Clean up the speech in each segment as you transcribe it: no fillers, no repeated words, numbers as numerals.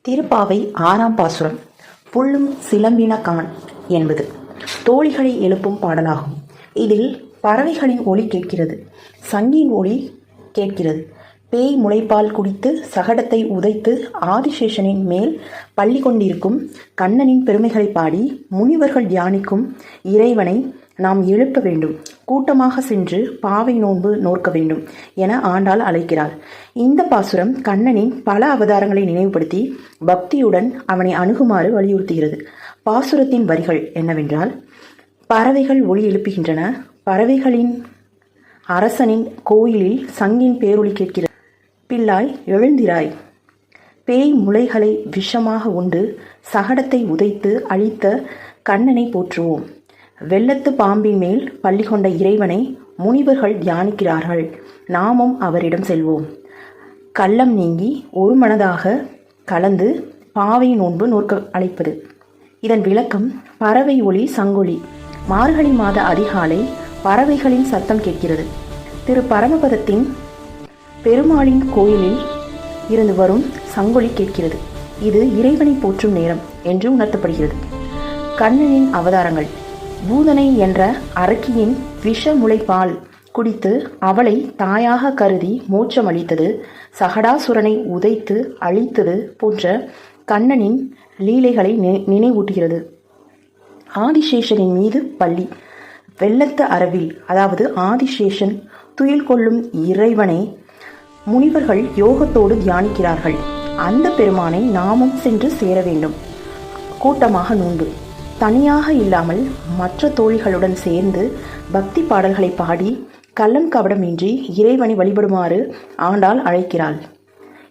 திருப்பாவை 6ஆம் பாசுரம். புள்ளும் சிலம்பின கான் என்பது தோழிகளை எழுப்பும் பாடலாகும். இதில் பறவைகளின் ஒலி கேட்கிறது, சங்கின் ஒலி கேட்கிறது. பேய் முளைப்பால் குடித்து சகடத்தை உதைத்து ஆதிசேஷனின் மேல் பள்ளி கொண்டிருக்கும் கண்ணனின் பெருமைகளை பாடி முனிவர்கள் தியானிக்கும் இறைவனை நாம் எழுப்ப வேண்டும். கூட்டமாக சென்று பாவை நோன்பு நோற்க வேண்டும் என ஆண்டாள் அழைக்கிறாள். இந்த பாசுரம் கண்ணனின் பல அவதாரங்களை நினைவுபடுத்தி பக்தியுடன் அவனை அணுகுமாறு வலியுறுத்துகிறது. பாசுரத்தின் வரிகள் என்னவென்றால்: பறவைகள் ஒலி எழுப்புகின்றன, பறவைகளின் அரசனின் கோயிலில் சங்கின் பேரொலி கேட்கிறது. பிள்ளாய் எழுந்திராய், பேய் முளைகளை விஷமாக உண்டு சகடத்தை உதைத்து அழித்த கண்ணனை போற்றுவோம். வெள்ளத்து பாம்பின் மேல் பள்ளி கொண்ட இறைவனை முனிவர்கள் தியானிக்கிறார்கள், நாமும் அவரிடம் செல்வோம். கள்ளம் நீங்கி ஒரு மனதாக கலந்து பாவை நோன்பு நோற்க அழைப்பது. இதன் விளக்கம்: பறவை ஒலி சங்கொலி. மார்கழி மாத அதிகாலை பறவைகளின் சத்தம் கேட்கிறது. திரு பரமபதத்தின் பெருமாளின் கோயிலில் இருந்து வரும் சங்கொலி கேட்கிறது. இது இறைவனை போற்றும் நேரம் என்று உணர்த்தப்படுகிறது. கண்ணனின் அவதாரங்கள்: பூதனை என்ற அரக்கியின் விஷ முளைப்பால் குடித்து அவளை தாயாக கருதி மோட்சம் அளித்தது, சகடாசுரனை உதைத்து அழித்தது போன்ற கண்ணனின் லீலைகளை நினைவூட்டுகிறது. ஆதிசேஷனின் மீது பள்ளி. வெள்ளத்து அரவில், அதாவது ஆதிசேஷன் துயில் கொள்ளும் இறைவனை முனிவர்கள் யோகத்தோடு தியானிக்கிறார்கள். அந்த பெருமானை நாமும் சென்று சேர வேண்டும். கூட்டமாக நோன்பு. தனியாக இல்லாமல் மற்ற தோழிகளுடன் சேர்ந்து பக்தி பாடல்களை பாடி கள்ளம் கபடமின்றி இறைவனை வழிபடுமாறு ஆண்டாள் அழைக்கிறாள்.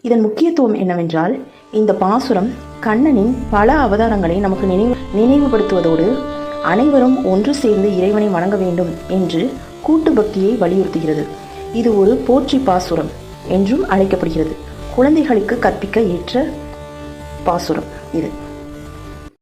இதன் முக்கியத்துவம் என்னவென்றால், இந்த பாசுரம் கண்ணனின் பல அவதாரங்களை நமக்கு நினைவுபடுத்துவதோடு அனைவரும் ஒன்று சேர்ந்து இறைவனை வணங்க வேண்டும் என்று கூட்டு பக்தியை வலியுறுத்துகிறது. இது ஒரு போற்றி பாசுரம் என்றும் அழைக்கப்படுகிறது. குழந்தைகளுக்கு கற்பிக்க ஏற்ற பாசுரம் இது.